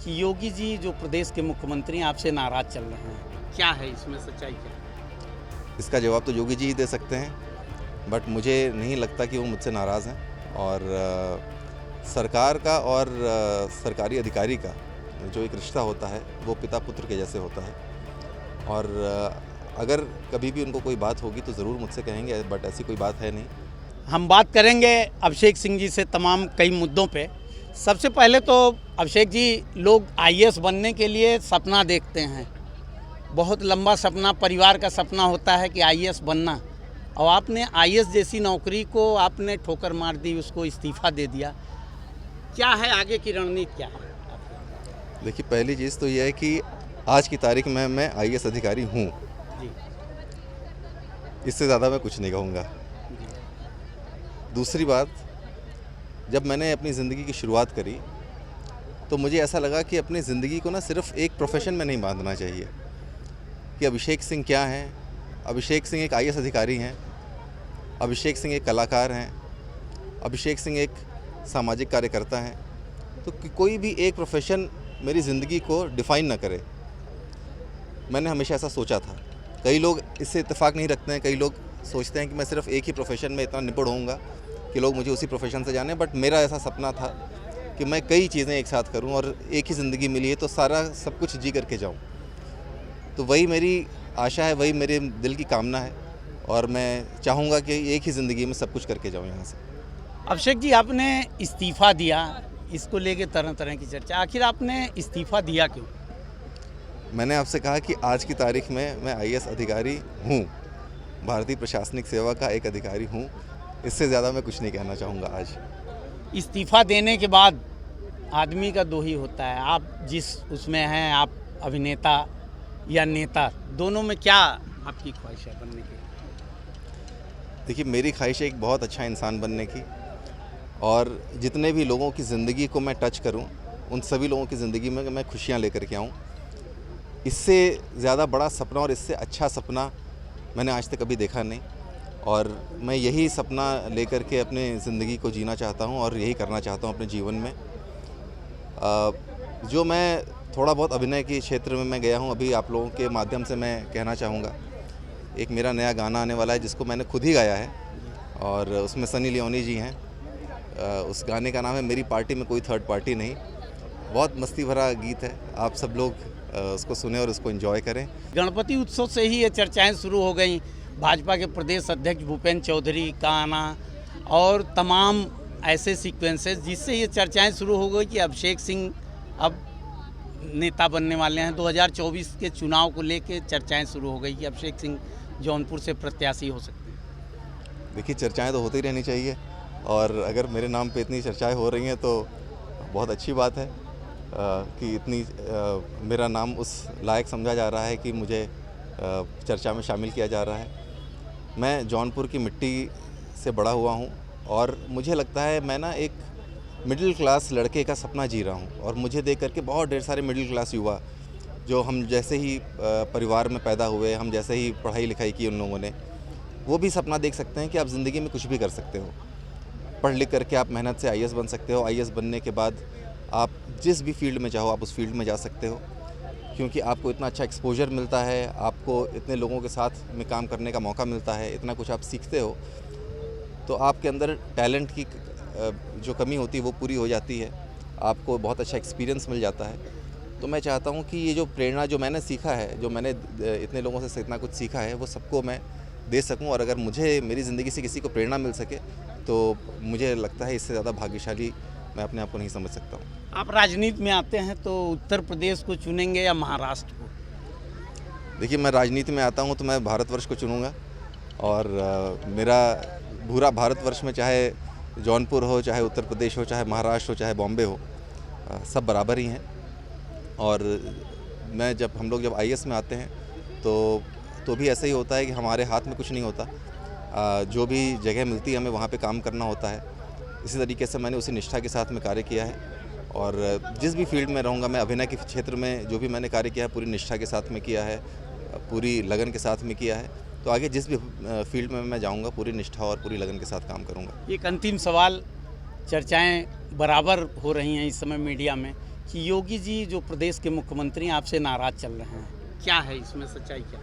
कि योगी जी जो प्रदेश के मुख्यमंत्री हैं आपसे नाराज़ चल रहे हैं, क्या है इसमें सच्चाई क्या है? इसका जवाब तो योगी जी ही दे सकते हैं, बट मुझे नहीं लगता कि वो मुझसे नाराज़ हैं। और सरकार का और सरकारी अधिकारी का जो एक रिश्ता होता है वो पिता पुत्र के जैसे होता है। और अगर कभी भी उनको कोई बात होगी तो ज़रूर मुझसे कहेंगे, बट ऐसी कोई बात है नहीं। हम बात करेंगे अभिषेक सिंह जी से तमाम कई मुद्दों पे। सबसे पहले तो अभिषेक जी, लोग आईएएस बनने के लिए सपना देखते हैं, बहुत लंबा सपना, परिवार का सपना होता है कि आईएएस बनना, और आपने आईएएस जैसी नौकरी को आपने ठोकर मार दी, उसको इस्तीफ़ा दे दिया। क्या है आगे की रणनीति, क्या है? देखिए, पहली चीज़ तो यह है कि आज की तारीख में मैं आईएएस अधिकारी हूँ, जी इससे ज़्यादा मैं कुछ नहीं कहूँगा। दूसरी बात, जब मैंने अपनी ज़िंदगी की शुरुआत करी तो मुझे ऐसा लगा कि अपनी ज़िंदगी को ना सिर्फ एक प्रोफेशन में नहीं बांधना चाहिए कि अभिषेक सिंह क्या हैं। अभिषेक सिंह एक आईएएस अधिकारी हैं, अभिषेक सिंह एक कलाकार हैं, अभिषेक सिंह एक सामाजिक कार्यकर्ता हैं। तो कोई भी एक प्रोफेशन मेरी ज़िंदगी को डिफ़ाइन ना करे। मैंने हमेशा ऐसा सोचा था। कई लोग इससे इत्तेफाक नहीं रखते हैं, कई लोग सोचते हैं कि मैं सिर्फ एक ही प्रोफेशन में इतना निपुण होऊंगा कि लोग मुझे उसी प्रोफेशन से जाने। बट मेरा ऐसा सपना था कि मैं कई चीज़ें एक साथ करूं, और एक ही ज़िंदगी मिली है तो सारा सब कुछ जी करके जाऊं। तो वही मेरी आशा है, वही मेरे दिल की कामना है, और मैं चाहूँगा कि एक ही ज़िंदगी में सब कुछ करके जाऊँ यहाँ से। अभिषेक जी, आपने इस्तीफ़ा दिया, इसको लेके तरह तरह की चर्चा, आखिर आपने इस्तीफ़ा दिया क्यों? मैंने आपसे कहा कि आज की तारीख में मैं आईएएस अधिकारी हूँ, भारतीय प्रशासनिक सेवा का एक अधिकारी हूँ। इससे ज़्यादा मैं कुछ नहीं कहना चाहूँगा आज। इस्तीफ़ा देने के बाद आदमी का दो ही होता है, आप जिस उसमें हैं, आप अभिनेता या नेता, दोनों में क्या आपकी ख्वाहिश है बनने की? देखिए, मेरी ख्वाहिश है एक बहुत अच्छा इंसान बनने की, और जितने भी लोगों की ज़िंदगी को मैं टच करूं, उन सभी लोगों की ज़िंदगी में मैं खुशियां लेकर के आऊं। इससे ज़्यादा बड़ा सपना और इससे अच्छा सपना मैंने आज तक कभी देखा नहीं, और मैं यही सपना लेकर के अपने ज़िंदगी को जीना चाहता हूं और यही करना चाहता हूं अपने जीवन में। जो मैं थोड़ा बहुत अभिनय के क्षेत्र में मैं गया हूं, अभी आप लोगों के माध्यम से मैं कहना चाहूँगा, एक मेरा नया गाना आने वाला है जिसको मैंने खुद ही गाया है, और उसमें सनी लियोनी जी हैं। उस गाने का नाम है मेरी पार्टी में कोई थर्ड पार्टी नहीं। बहुत मस्ती भरा गीत है, आप सब लोग उसको सुने और उसको एंजॉय करें। गणपति उत्सव से ही ये चर्चाएं शुरू हो गई, भाजपा के प्रदेश अध्यक्ष भूपेंद्र चौधरी का आना और तमाम ऐसे सीक्वेंसेस, जिससे ये चर्चाएं शुरू हो गई कि अभिषेक सिंह अब नेता बनने वाले हैं। 2024 के चुनाव को लेके चर्चाएं शुरू हो गई कि अभिषेक सिंह जौनपुर से प्रत्याशी हो सकते हैं। देखिए, चर्चाएं तो होती रहनी चाहिए, और अगर मेरे नाम पे इतनी चर्चाएं हो रही हैं तो बहुत अच्छी बात है कि इतनी मेरा नाम उस लायक समझा जा रहा है कि मुझे चर्चा में शामिल किया जा रहा है। मैं जौनपुर की मिट्टी से बड़ा हुआ हूं, और मुझे लगता है मैं ना एक मिडिल क्लास लड़के का सपना जी रहा हूं, और मुझे देख करके बहुत ढेर सारे मिडिल क्लास युवा जो हम जैसे ही परिवार में पैदा हुए, हम जैसे ही पढ़ाई लिखाई की उन लोगों ने, वो भी सपना देख सकते हैं कि आप ज़िंदगी में कुछ भी कर सकते हो। पढ़ लिख करके आप मेहनत से आईएएस बन सकते हो। आईएएस बनने के बाद आप जिस भी फील्ड में चाहो आप उस फील्ड में जा सकते हो, क्योंकि आपको इतना अच्छा एक्सपोजर मिलता है, आपको इतने लोगों के साथ में काम करने का मौका मिलता है, इतना कुछ आप सीखते हो, तो आपके अंदर टैलेंट की जो कमी होती है वो पूरी हो जाती है, आपको बहुत अच्छा एक्सपीरियंस मिल जाता है। तो मैं चाहता हूँ कि ये जो प्रेरणा जो मैंने सीखा है, जो मैंने इतने लोगों से इतना कुछ सीखा है, वो सबको मैं दे सकूँ, और अगर मुझे मेरी ज़िंदगी से किसी को प्रेरणा मिल सके तो मुझे लगता है इससे ज़्यादा भाग्यशाली मैं अपने आप को नहीं समझ सकता हूँ। आप राजनीति में आते हैं तो उत्तर प्रदेश को चुनेंगे या महाराष्ट्र को? देखिए, मैं राजनीति में आता हूँ तो मैं भारतवर्ष को चुनूँगा, और मेरा पूरा भारतवर्ष में चाहे जौनपुर हो, चाहे उत्तर प्रदेश हो, चाहे महाराष्ट्र हो, चाहे बॉम्बे हो, सब बराबर ही हैं। और मैं हम लोग जब आईएएस में आते हैं तो भी ऐसा ही होता है कि हमारे हाथ में कुछ नहीं होता, जो भी जगह मिलती है हमें वहाँ पे काम करना होता है। इसी तरीके से मैंने उसी निष्ठा के साथ में कार्य किया है, और जिस भी फील्ड में रहूँगा, मैं अभिनय के क्षेत्र में जो भी मैंने कार्य किया है पूरी निष्ठा के साथ में किया है, पूरी लगन के साथ में किया है। तो आगे जिस भी फील्ड में मैं जाऊँगा पूरी निष्ठा और पूरी लगन के साथ काम करूँगा। एक अंतिम सवाल, चर्चाएं बराबर हो रही हैं इस समय मीडिया में कि योगी जी जो प्रदेश के मुख्यमंत्री हैं आपसे नाराज़ चल रहे हैं, क्या है इसमें सच्चाई क्या?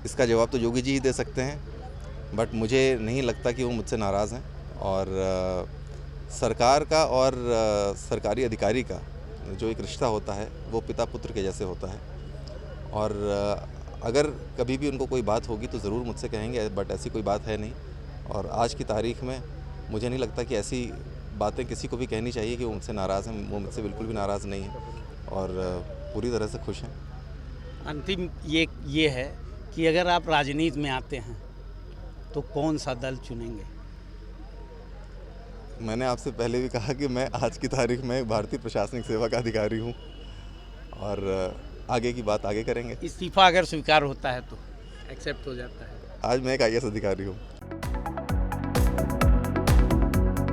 इसका जवाब तो योगी जी ही दे सकते हैं, बट मुझे नहीं लगता कि वो मुझसे नाराज़ हैं। और सरकार का और सरकारी अधिकारी का जो एक रिश्ता होता है वो पिता पुत्र के जैसे होता है। और अगर कभी भी उनको कोई बात होगी तो ज़रूर मुझसे कहेंगे, बट ऐसी कोई बात है नहीं। और आज की तारीख में मुझे नहीं लगता कि ऐसी बातें किसी को भी कहनी चाहिए कि वो मुझसे नाराज़ हैं। वो मुझसे बिल्कुल भी नाराज़ नहीं है और पूरी तरह से खुश हैं। अंतिम ये है कि अगर आप राजनीति में आते हैं तो कौन सा दल चुनेंगे? मैंने आपसे पहले भी कहा कि मैं आज की तारीख में भारतीय प्रशासनिक सेवा का अधिकारी हूँ और आगे की बात आगे करेंगे। इस्तीफा अगर स्वीकार होता है तो एक्सेप्ट हो जाता है? आज मैं एक IAS अधिकारी हूँ।